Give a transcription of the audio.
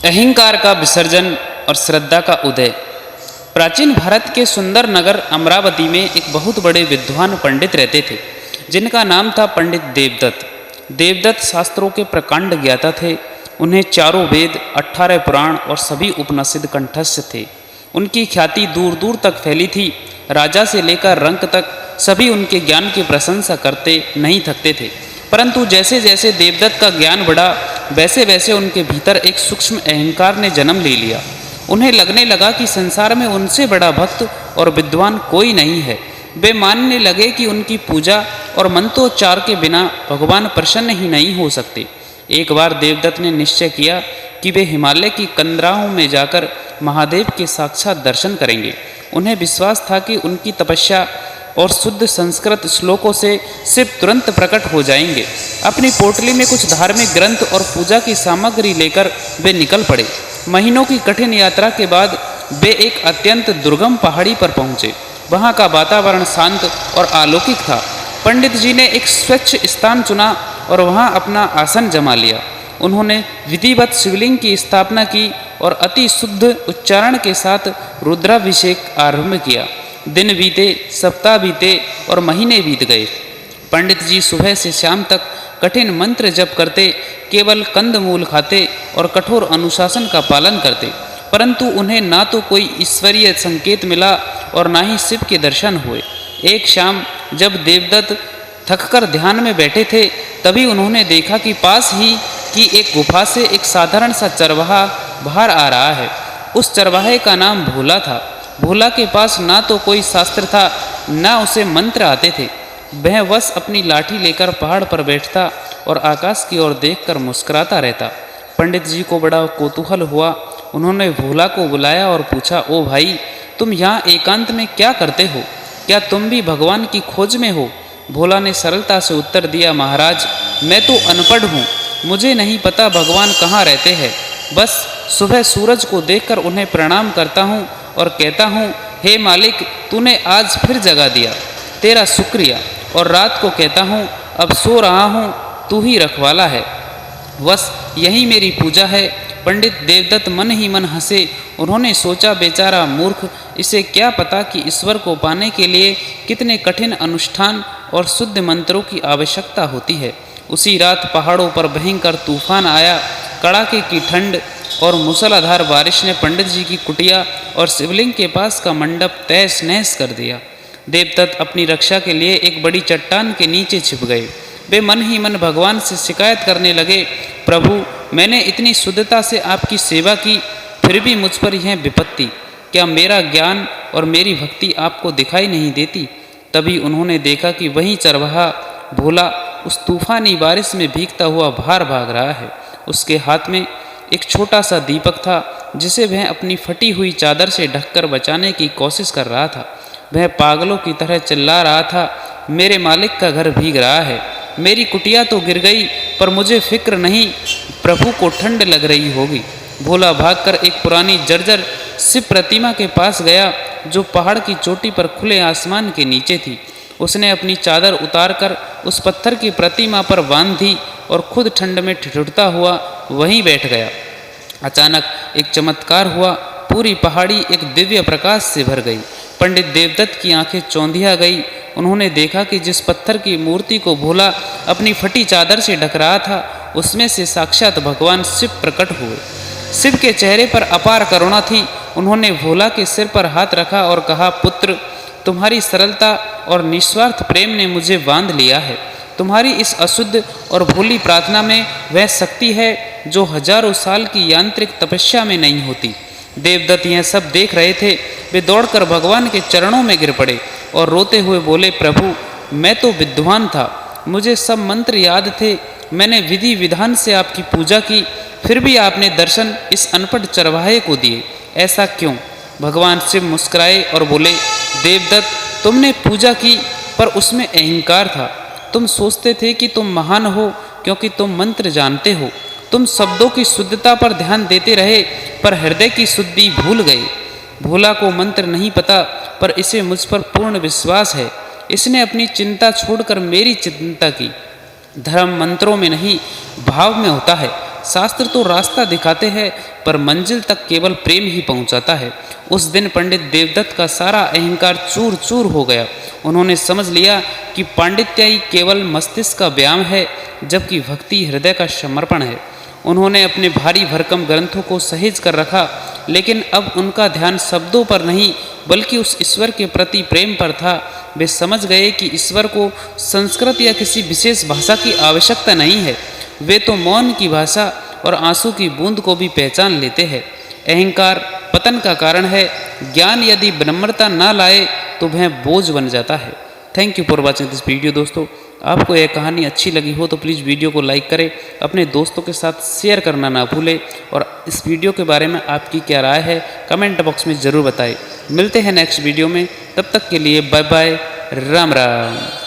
अहंकार का विसर्जन और श्रद्धा का उदय। प्राचीन भारत के सुंदर नगर अमरावती में एक बहुत बड़े विद्वान पंडित रहते थे, जिनका नाम था पंडित देवदत्त। देवदत्त शास्त्रों के प्रकांड ज्ञाता थे। उन्हें चारों वेद, 18 पुराण और सभी उपनिषद कंठस्थ थे। उनकी ख्याति दूर दूर तक फैली थी। राजा से लेकर रंक तक सभी उनके ज्ञान की प्रशंसा करते नहीं थकते थे। परंतु जैसे जैसे देवदत्त का ज्ञान बढ़ा, वैसे वैसे उनके भीतर एक सूक्ष्म अहंकार ने जन्म ले लिया। उन्हें लगने लगा कि संसार में उनसे बड़ा भक्त और विद्वान कोई नहीं है। वे मानने लगे कि उनकी पूजा और मंत्रोच्चार के बिना भगवान प्रसन्न ही नहीं हो सकते। एक बार देवदत्त ने निश्चय किया कि वे हिमालय की कंदराओं में जाकर महादेव के साक्षात दर्शन करेंगे। उन्हें विश्वास था कि उनकी तपस्या और शुद्ध संस्कृत श्लोकों से शिव तुरंत प्रकट हो जाएंगे। अपनी पोटली में कुछ धार्मिक ग्रंथ और पूजा की सामग्री लेकर वे निकल पड़े। महीनों की कठिन यात्रा के बाद वे एक अत्यंत दुर्गम पहाड़ी पर पहुंचे। वहां का वातावरण शांत और अलौकिक था। पंडित जी ने एक स्वच्छ स्थान चुना और वहां अपना आसन जमा लिया। उन्होंने विधिवत शिवलिंग की स्थापना की और अति शुद्ध उच्चारण के साथ रुद्राभिषेक आरंभ किया। दिन बीते, सप्ताह बीते और महीने बीत गए। पंडित जी सुबह से शाम तक कठिन मंत्र जप करते, केवल कंदमूल खाते और कठोर अनुशासन का पालन करते। परंतु उन्हें ना तो कोई ईश्वरीय संकेत मिला और ना ही शिव के दर्शन हुए। एक शाम जब देवदत्त थककर ध्यान में बैठे थे, तभी उन्होंने देखा कि पास ही की एक गुफा से एक साधारण सा चरवाहा बाहर आ रहा है। उस चरवाहे का नाम भोला था। भोला के पास ना तो कोई शास्त्र था, ना उसे मंत्र आते थे। वह बस अपनी लाठी लेकर पहाड़ पर बैठता और आकाश की ओर देखकर मुस्कुराता रहता। पंडित जी को बड़ा कौतूहल हुआ। उन्होंने भोला को बुलाया और पूछा, ओ भाई, तुम यहाँ एकांत में क्या करते हो? क्या तुम भी भगवान की खोज में हो? भोला ने सरलता से उत्तर दिया, महाराज, मैं तो अनपढ़ हूँ, मुझे नहीं पता भगवान कहाँ रहते हैं। बस सुबह सूरज को देखकर उन्हें प्रणाम करता हूँ और कहता हूँ, हे मालिक, तूने आज फिर जगा दिया, तेरा शुक्रिया। और रात को कहता हूँ, अब सो रहा हूँ, तू ही रखवाला है, बस यही मेरी पूजा है। पंडित देवदत्त मन ही मन हंसे। उन्होंने सोचा, बेचारा मूर्ख, इसे क्या पता कि ईश्वर को पाने के लिए कितने कठिन अनुष्ठान और शुद्ध मंत्रों की आवश्यकता होती है। उसी रात पहाड़ों पर भयंकर तूफान आया। कड़ाके की ठंड और मूसलाधार बारिश ने पंडित जी की कुटिया और शिवलिंग के पास का मंडप तहस नहस कर दिया। देवदत्त अपनी रक्षा के लिए एक बड़ी चट्टान के नीचे छिप गए। वे मन ही मन भगवान से शिकायत करने लगे, प्रभु, मैंने इतनी शुद्धता से आपकी सेवा की, फिर भी मुझ पर यह विपत्ति। क्या मेरा ज्ञान और मेरी भक्ति आपको दिखाई नहीं देती? तभी उन्होंने देखा कि वही चरवाहा भोला उस तूफानी बारिश में भीगता हुआ बाहर भाग रहा है। उसके हाथ में एक छोटा सा दीपक था, जिसे वह अपनी फटी हुई चादर से ढककर बचाने की कोशिश कर रहा था। वह पागलों की तरह चिल्ला रहा था, मेरे मालिक का घर भीग रहा है, मेरी कुटिया तो गिर गई, पर मुझे फिक्र नहीं, प्रभु को ठंड लग रही होगी। भोला भागकर एक पुरानी जर्जर शिव प्रतिमा के पास गया, जो पहाड़ की चोटी पर खुले आसमान के नीचे थी। उसने अपनी चादर उतारकर उस पत्थर की प्रतिमा पर बांध दी और खुद ठंड में ठिठुरता हुआ वहीं बैठ गया। अचानक एक चमत्कार हुआ। पूरी पहाड़ी एक दिव्य प्रकाश से भर गई। पंडित देवदत्त की आंखें चौंधिया गई। उन्होंने देखा कि जिस पत्थर की मूर्ति को भोला अपनी फटी चादर से ढक रहा था, उसमें से साक्षात भगवान शिव प्रकट हुए। शिव के चेहरे पर अपार करुणा थी। उन्होंने भोला के सिर पर हाथ रखा और कहा, पुत्र, तुम्हारी सरलता और निस्वार्थ प्रेम ने मुझे बांध लिया है। तुम्हारी इस अशुद्ध और भोली प्रार्थना में वह शक्ति है जो हजारों साल की यांत्रिक तपस्या में नहीं होती। देवदत्त यह सब देख रहे थे। वे दौड़कर भगवान के चरणों में गिर पड़े और रोते हुए बोले, प्रभु, मैं तो विद्वान था, मुझे सब मंत्र याद थे, मैंने विधि विधान से आपकी पूजा की, फिर भी आपने दर्शन इस अनपढ़ चरवाहे को दिए, ऐसा क्यों? भगवान शिव मुस्कुराए और बोले, देवदत्त, तुमने पूजा की, पर उसमें अहंकार था। तुम सोचते थे कि तुम महान हो क्योंकि तुम मंत्र जानते हो। तुम शब्दों की शुद्धता पर ध्यान देते रहे, पर हृदय की शुद्धि भूल गए। भोला को मंत्र नहीं पता, पर इसे मुझ पर पूर्ण विश्वास है। इसने अपनी चिंता छोड़कर मेरी चिंता की। धर्म मंत्रों में नहीं, भाव में होता है। शास्त्र तो रास्ता दिखाते हैं पर मंजिल तक केवल प्रेम ही पहुंचाता है। उस दिन पंडित देवदत्त का सारा अहंकार चूर चूर हो गया। उन्होंने समझ लिया कि पांडित्य ही केवल मस्तिष्क का व्यायाम है, जबकि भक्ति हृदय का समर्पण है। उन्होंने अपने भारी भरकम ग्रंथों को सहेज कर रखा, लेकिन अब उनका ध्यान शब्दों पर नहीं बल्कि उस ईश्वर के प्रति प्रेम पर था। वे समझ गए कि ईश्वर को संस्कृत या किसी विशेष भाषा की आवश्यकता नहीं है। वे तो मौन की भाषा और आंसू की बूंद को भी पहचान लेते हैं। अहंकार पतन का कारण है। ज्ञान यदि विनम्रता ना लाए तो वह बोझ बन जाता है। Thank you for watching this video. दोस्तों, आपको यह कहानी अच्छी लगी हो तो प्लीज़ वीडियो को लाइक करें, अपने दोस्तों के साथ शेयर करना ना भूलें और इस वीडियो के बारे में आपकी क्या राय है कमेंट बॉक्स में ज़रूर बताएं। मिलते हैं नेक्स्ट वीडियो में, तब तक के लिए बाय बाय, राम राम।